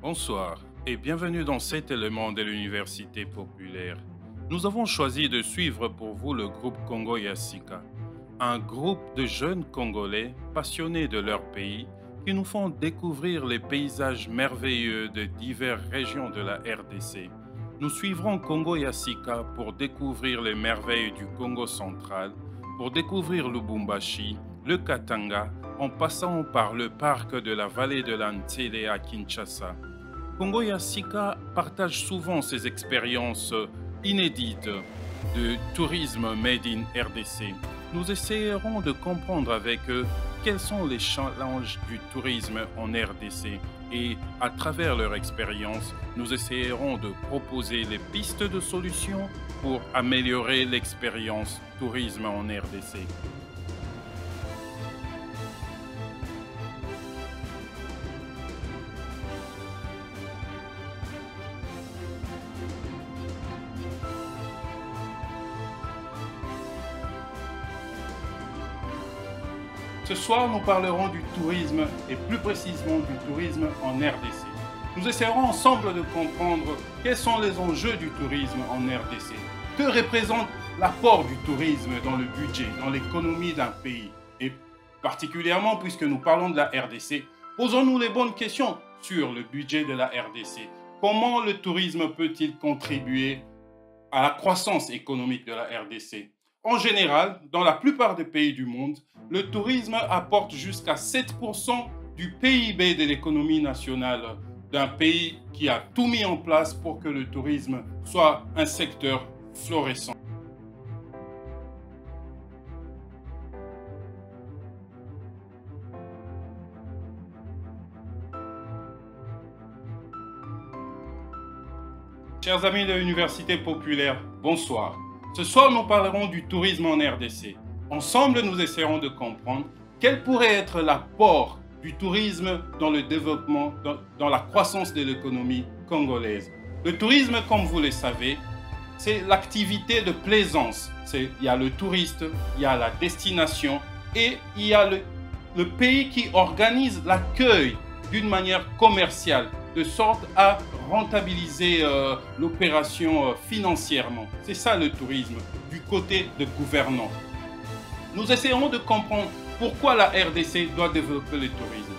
Bonsoir et bienvenue dans cet élément de l'Université populaire. Nous avons choisi de suivre pour vous le groupe Congo Yassika, un groupe de jeunes Congolais passionnés de leur pays qui nous font découvrir les paysages merveilleux de diverses régions de la RDC. Nous suivrons Congo Yassika pour découvrir les merveilles du Congo central, pour découvrir Lubumbashi, le Katanga, en passant par le parc de la vallée de l'Antsele à Kinshasa. Congo Yassika partage souvent ses expériences inédites de tourisme made in RDC. Nous essayerons de comprendre avec eux quels sont les challenges du tourisme en RDC et à travers leur expérience, nous essayerons de proposer les pistes de solutions pour améliorer l'expérience tourisme en RDC. Ce soir, nous parlerons du tourisme et plus précisément du tourisme en RDC. Nous essaierons ensemble de comprendre quels sont les enjeux du tourisme en RDC. Que représente l'apport du tourisme dans le budget, dans l'économie d'un pays? Et particulièrement, puisque nous parlons de la RDC, posons-nous les bonnes questions sur le budget de la RDC. Comment le tourisme peut-il contribuer à la croissance économique de la RDC? En général, dans la plupart des pays du monde, le tourisme apporte jusqu'à 7% du PIB de l'économie nationale d'un pays qui a tout mis en place pour que le tourisme soit un secteur florissant. Chers amis de l'Université populaire, bonsoir. Ce soir, nous parlerons du tourisme en RDC. Ensemble, nous essaierons de comprendre quel pourrait être l'apport du tourisme dans le développement, dans la croissance de l'économie congolaise. Le tourisme, comme vous le savez, c'est l'activité de plaisance. Il y a le touriste, il y a la destination et il y a le pays qui organise l'accueil d'une manière commerciale, de sorte à rentabiliser l'opération financièrement. C'est ça le tourisme, du côté de gouvernants. Nous essayerons de comprendre pourquoi la RDC doit développer le tourisme.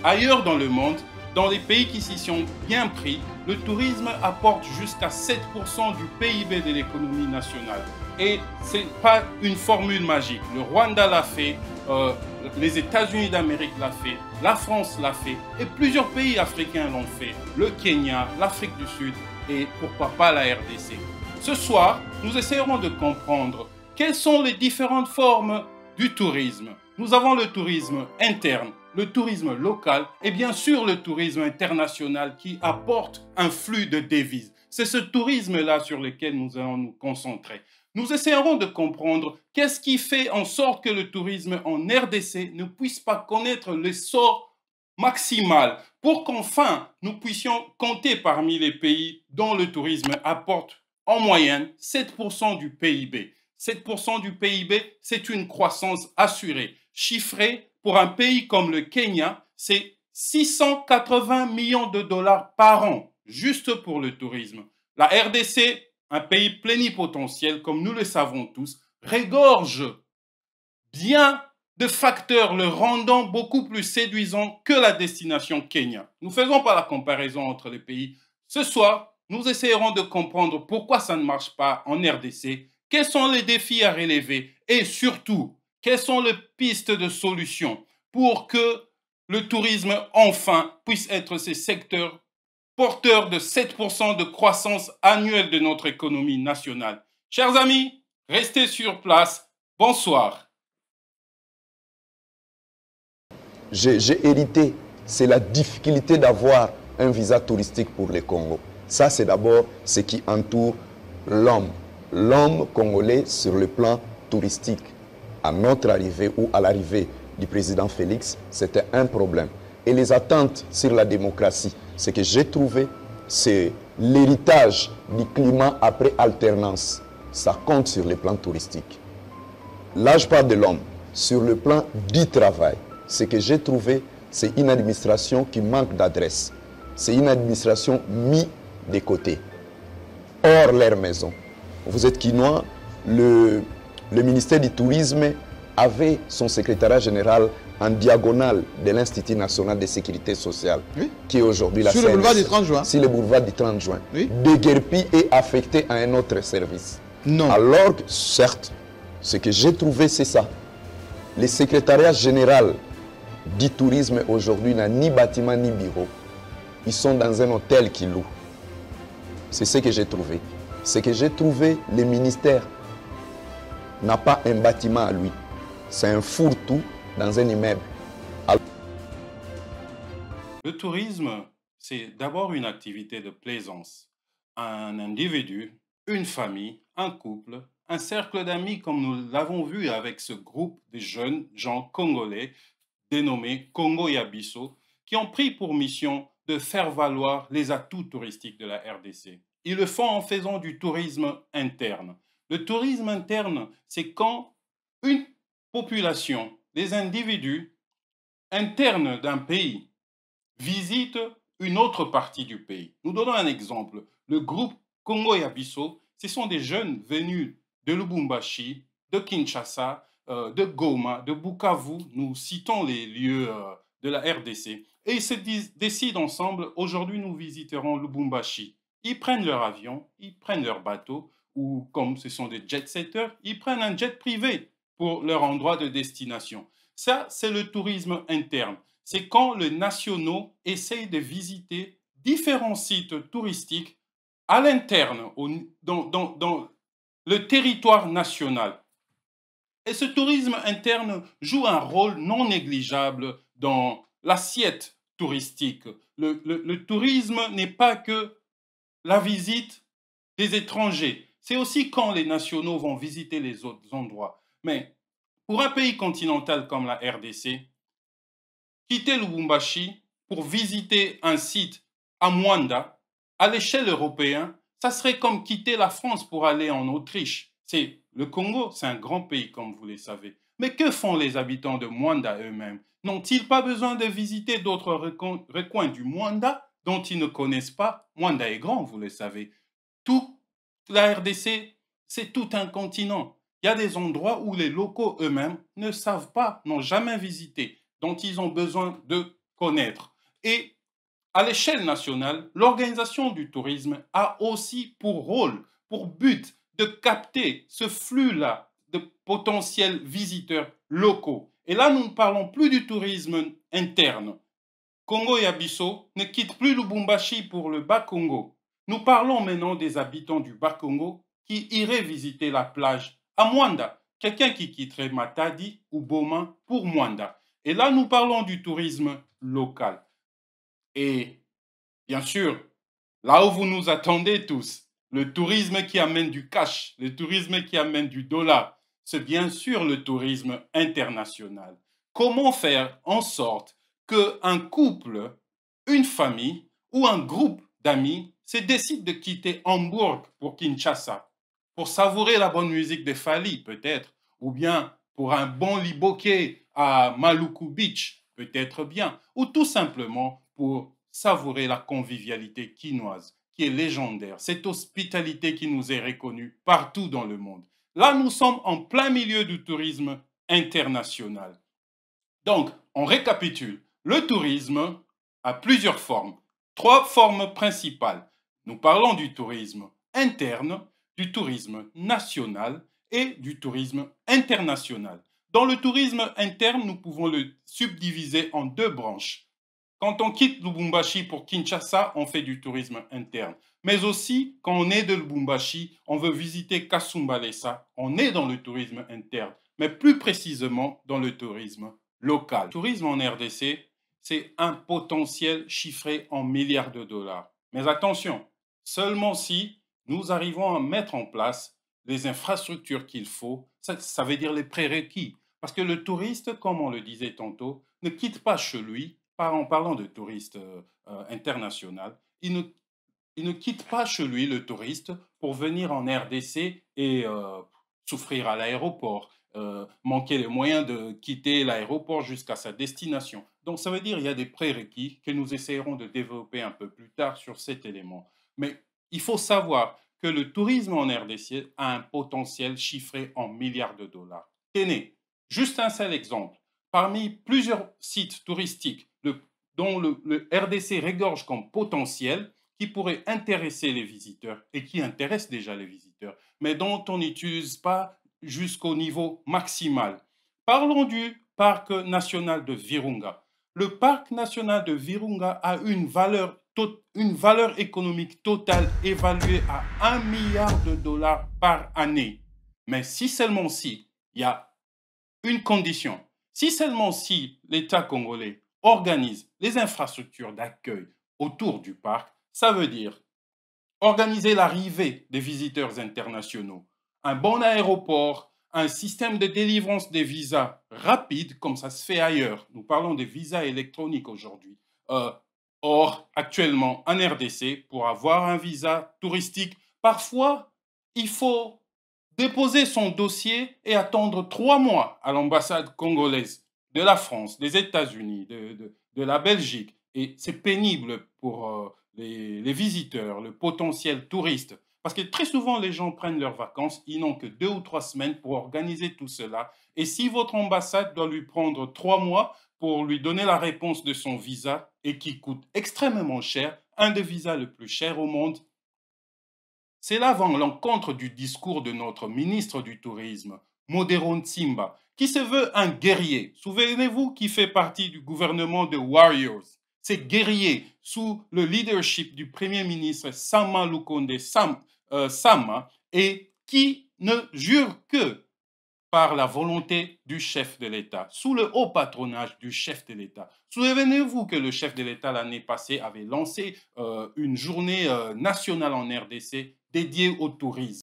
Ailleurs dans le monde, dans les pays qui s'y sont bien pris, le tourisme apporte jusqu'à 7% du PIB de l'économie nationale. Et ce n'est pas une formule magique. Le Rwanda l'a fait, les États-Unis d'Amérique l'a fait, la France l'a fait et plusieurs pays africains l'ont fait. Le Kenya, l'Afrique du Sud et pourquoi pas la RDC. Ce soir, nous essayerons de comprendre quelles sont les différentes formes du tourisme. Nous avons le tourisme interne, le tourisme local et bien sûr le tourisme international qui apporte un flux de devises. C'est ce tourisme-là sur lequel nous allons nous concentrer. Nous essayerons de comprendre qu'est-ce qui fait en sorte que le tourisme en RDC ne puisse pas connaître l'essor maximal pour qu'enfin nous puissions compter parmi les pays dont le tourisme apporte en moyenne 7% du PIB. 7% du PIB, c'est une croissance assurée. Chiffrée pour un pays comme le Kenya, c'est 680 millions de dollars par an, juste pour le tourisme. La RDC, un pays plénipotentiel, comme nous le savons tous, regorge bien de facteurs le rendant beaucoup plus séduisant que la destination Kenya. Nous ne faisons pas la comparaison entre les pays. Ce soir, nous essayerons de comprendre pourquoi ça ne marche pas en RDC, quels sont les défis à relever et surtout, quelles sont les pistes de solutions pour que le tourisme, enfin, puisse être ce secteur porteur de 7% de croissance annuelle de notre économie nationale. Chers amis, restez sur place. Bonsoir. J'ai hérité, c'est la difficulté d'avoir un visa touristique pour le Congo. Ça, c'est d'abord ce qui entoure l'homme congolais sur le plan touristique. À notre arrivée ou à l'arrivée du président Félix, c'était un problème. Et les attentes sur la démocratie, ce que j'ai trouvé, c'est l'héritage du climat après alternance. Ça compte sur le plan touristique. Là, je parle de l'homme. Sur le plan du travail, ce que j'ai trouvé, c'est une administration qui manque d'adresse. c'est une administration mise de côté, hors leur maison. Vous êtes quinois, le ministère du Tourisme avait son secrétariat général en diagonale de l'Institut national de sécurité sociale, oui, qui est aujourd'hui la sur le boulevard du 30 juin. Sur le boulevard du 30 juin. Oui. Déguerpi est affecté à un autre service. Non. Alors que, certes, ce que j'ai trouvé, c'est ça. Le secrétariat général du tourisme aujourd'hui n'a ni bâtiment ni bureau. Ils sont dans un hôtel qu'ils louent. C'est ce que j'ai trouvé. Ce que j'ai trouvé, le ministère n'a pas un bâtiment à lui. C'est un fourre-tout dans un immeuble. Le tourisme, c'est d'abord une activité de plaisance. Un individu, une famille, un couple, un cercle d'amis comme nous l'avons vu avec ce groupe de jeunes gens congolais dénommés Congo Yabiso qui ont pris pour mission de faire valoir les atouts touristiques de la RDC. Ils le font en faisant du tourisme interne. Le tourisme interne, c'est quand une population, des individus internes d'un pays visitent une autre partie du pays. Nous donnons un exemple. Le groupe Congo Yabiso, ce sont des jeunes venus de Lubumbashi, de Kinshasa, de Goma, de Bukavu. Nous citons les lieux de la RDC. Et ils se décident ensemble, aujourd'hui nous visiterons Lubumbashi. Ils prennent leur avion, ils prennent leur bateau, ou comme ce sont des jet-setters, ils prennent un jet privé pour leur endroit de destination. Ça, c'est le tourisme interne. C'est quand les nationaux essayent de visiter différents sites touristiques à l'interne, dans le territoire national. Et ce tourisme interne joue un rôle non négligeable dans l'assiette touristique. Le tourisme n'est pas que la visite des étrangers. C'est aussi quand les nationaux vont visiter les autres endroits. Mais pour un pays continental comme la RDC, quitter Lubumbashi pour visiter un site à Mwanda, à l'échelle européenne, ça serait comme quitter la France pour aller en Autriche. Le Congo, c'est un grand pays, comme vous le savez. Mais que font les habitants de Mwanda eux-mêmes? N'ont-ils pas besoin de visiter d'autres recoins du Mwanda dont ils ne connaissent pas? Mwanda est grand, vous le savez. Tout la RDC, c'est tout un continent. Il y a des endroits où les locaux eux-mêmes ne savent pas, n'ont jamais visité, dont ils ont besoin de connaître. Et à l'échelle nationale, l'organisation du tourisme a aussi pour rôle, pour but, de capter ce flux-là de potentiels visiteurs locaux. Et là, nous ne parlons plus du tourisme interne. Congo Yabiso ne quitte plus Lubumbashi pour le Bas-Congo. Nous parlons maintenant des habitants du Bas-Congo qui iraient visiter la plage à Mwanda. Quelqu'un qui quitterait Matadi ou Boma pour Mwanda. Et là, nous parlons du tourisme local. Et bien sûr, là où vous nous attendez tous, le tourisme qui amène du cash, le tourisme qui amène du dollar, c'est bien sûr le tourisme international. Comment faire en sorte qu'un couple, une famille ou un groupe d'amis se décide de quitter Hambourg pour Kinshasa, pour savourer la bonne musique de Fali peut-être, ou bien pour un bon liboké à Maluku Beach, peut-être bien, ou tout simplement pour savourer la convivialité quinoise, qui est légendaire, cette hospitalité qui nous est reconnue partout dans le monde. Là, nous sommes en plein milieu du tourisme international. Donc, on récapitule. Le tourisme a plusieurs formes, 3 formes principales. Nous parlons du tourisme interne, du tourisme national et du tourisme international. Dans le tourisme interne, nous pouvons le subdiviser en 2 branches. Quand on quitte Lubumbashi pour Kinshasa, on fait du tourisme interne. Mais aussi, quand on est de Lubumbashi, on veut visiter Kasumbalesa, on est dans le tourisme interne, mais plus précisément dans le tourisme local. Le tourisme en RDC, c'est un potentiel chiffré en milliards de dollars. Mais attention, seulement si nous arrivons à mettre en place les infrastructures qu'il faut, ça veut dire les prérequis. Parce que le touriste, comme on le disait tantôt, ne quitte pas chez lui, en parlant de touristes international, il ne quitte pas chez lui le touriste pour venir en RDC et souffrir à l'aéroport, manquer les moyens de quitter l'aéroport jusqu'à sa destination. Donc, ça veut dire qu'il y a des prérequis que nous essayerons de développer un peu plus tard sur cet élément. Mais il faut savoir que le tourisme en RDC a un potentiel chiffré en milliards de dollars. Tenez, juste un seul exemple. Parmi plusieurs sites touristiques dont le RDC regorge comme potentiel, qui pourraient intéresser les visiteurs et qui intéressent déjà les visiteurs, mais dont on n'utilise pas jusqu'au niveau maximal. Parlons du parc national de Virunga. Le parc national de Virunga a une valeur économique totale évaluée à 1 milliard de dollars par année. Mais si seulement si, il y a une condition, si seulement si l'État congolais organise les infrastructures d'accueil autour du parc, ça veut dire organiser l'arrivée des visiteurs internationaux, un bon aéroport, un système de délivrance des visas rapide, comme ça se fait ailleurs. Nous parlons des visas électroniques aujourd'hui. Or, actuellement, en RDC, pour avoir un visa touristique, parfois, il faut déposer son dossier et attendre 3 mois à l'ambassade congolaise de la France, des États-Unis, de la Belgique. Et c'est pénible pour les visiteurs, le potentiel touriste. Parce que très souvent, les gens prennent leurs vacances, ils n'ont que 2 ou 3 semaines pour organiser tout cela. Et si votre ambassade doit lui prendre 3 mois pour lui donner la réponse de son visa et qui coûte extrêmement cher, un des visas le plus cher au monde, c'est là va l'encontre du discours de notre ministre du Tourisme, Modero Nsimba, qui se veut un guerrier. Souvenez-vous qu'il fait partie du gouvernement de Warriors. Ces guerriers, sous le leadership du Premier ministre Sama Lukonde Sama, et qui ne jure que par la volonté du chef de l'État, sous le haut patronage du chef de l'État. Souvenez-vous que le chef de l'État l'année passée avait lancé une journée nationale en RDC dédiée au tourisme.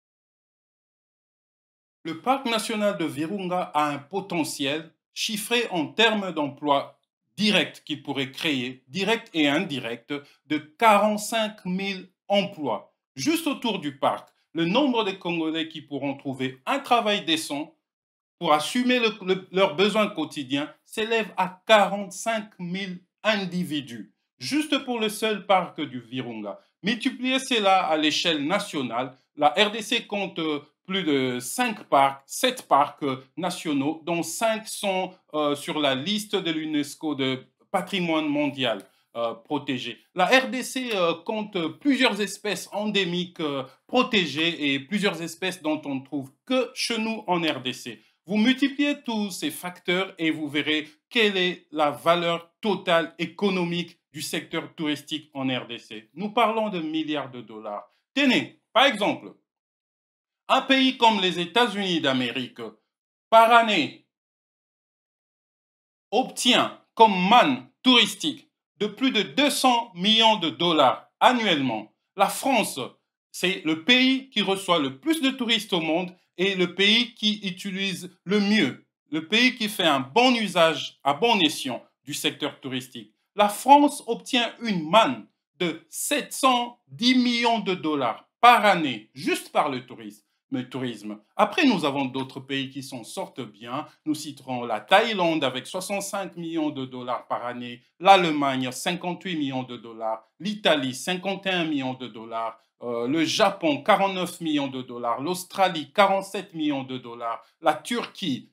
Le parc national de Virunga a un potentiel chiffré en termes d'emplois directs qu'il pourrait créer, directs et indirects, de 45 000 emplois. Juste autour du parc, le nombre de Congolais qui pourront trouver un travail décent pour assumer leurs besoins quotidiens s'élève à 45 000 individus, juste pour le seul parc du Virunga. Multipliez cela à l'échelle nationale, la RDC compte plus de 7 parcs nationaux, dont 5 sont sur la liste de l'UNESCO de patrimoine mondial protégé. La RDC compte plusieurs espèces endémiques protégées et plusieurs espèces dont on ne trouve que chez nous en RDC. Vous multipliez tous ces facteurs et vous verrez quelle est la valeur totale économique du secteur touristique en RDC. Nous parlons de milliards de dollars. Tenez, par exemple, un pays comme les États-Unis d'Amérique, par année, obtient comme manne touristique de plus de 200 millions de dollars annuellement. La France, c'est le pays qui reçoit le plus de touristes au monde et le pays qui utilise le mieux, le pays qui fait un bon usage à bon escient du secteur touristique. La France obtient une manne de 710 millions de dollars par année juste par le tourisme. Après, nous avons d'autres pays qui s'en sortent bien. Nous citerons la Thaïlande avec 65 millions de dollars par année, l'Allemagne 58 millions de dollars, l'Italie 51 millions de dollars, le Japon 49 millions de dollars, l'Australie 47 millions de dollars, la Turquie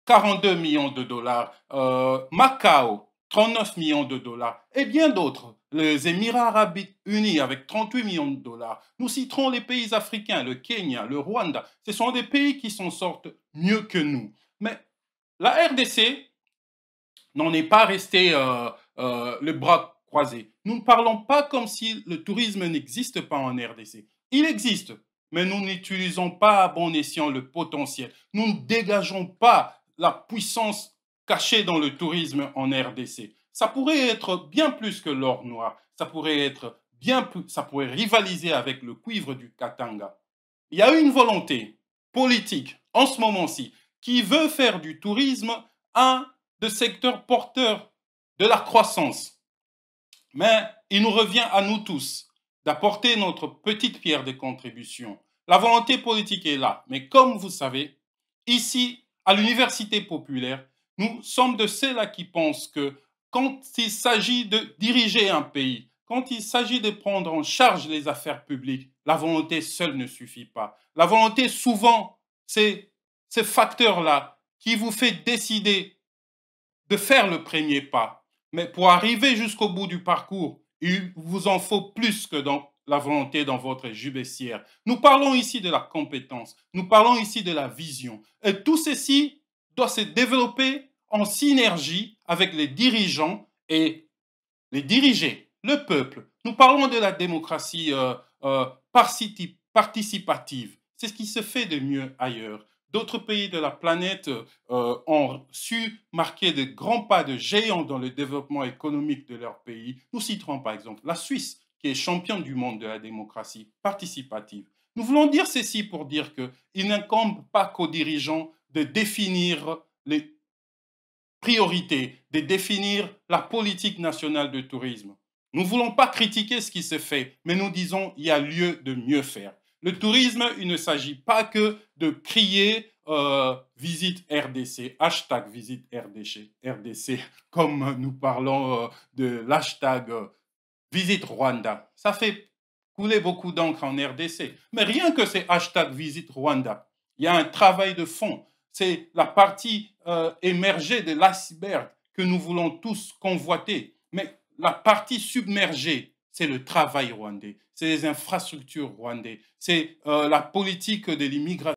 42 millions de dollars, Macao 39 millions de dollars et bien d'autres. Les Émirats arabes unis avec 38 millions de dollars. Nous citerons les pays africains, le Kenya, le Rwanda. Ce sont des pays qui s'en sortent mieux que nous. Mais la RDC n'en est pas restée le bras croisé. Nous ne parlons pas comme si le tourisme n'existe pas en RDC. Il existe, mais nous n'utilisons pas à bon escient le potentiel. Nous ne dégageons pas la puissance cachée dans le tourisme en RDC. Ça pourrait être bien plus que l'or noir. Ça pourrait être bien plus, ça pourrait rivaliser avec le cuivre du Katanga. Il y a une volonté politique en ce moment-ci qui veut faire du tourisme un des secteurs porteurs de la croissance. Mais il nous revient à nous tous d'apporter notre petite pierre de contribution. La volonté politique est là, mais comme vous savez, ici, à l'Université populaire, nous sommes de ceux-là qui pensent que quand il s'agit de diriger un pays, quand il s'agit de prendre en charge les affaires publiques, la volonté seule ne suffit pas. La volonté, souvent, c'est ce facteur-là qui vous fait décider de faire le premier pas. Mais pour arriver jusqu'au bout du parcours, il vous en faut plus que dans la volonté dans votre jubessière. Nous parlons ici de la compétence, nous parlons ici de la vision. Et tout ceci doit se développer en synergie avec les dirigeants et les dirigés, le peuple. Nous parlons de la démocratie participative. C'est ce qui se fait de mieux ailleurs. D'autres pays de la planète ont su marquer de grands pas de géants dans le développement économique de leur pays. Nous citerons par exemple la Suisse, qui est championne du monde de la démocratie participative. Nous voulons dire ceci pour dire qu'il n'incombe pas qu'aux dirigeants de définir les priorités, de définir la politique nationale de tourisme. Nous ne voulons pas critiquer ce qui se fait, mais nous disons qu'il y a lieu de mieux faire. Le tourisme, il ne s'agit pas que de crier visite RDC, hashtag visite RDC, comme nous parlons de l'hashtag visite Rwanda. Ça fait couler beaucoup d'encre en RDC. Mais rien que ces hashtags visite Rwanda, il y a un travail de fond. C'est la partie émergée de l'iceberg que nous voulons tous convoiter. Mais la partie submergée, c'est le travail rwandais, c'est les infrastructures rwandaises, c'est la politique de l'immigration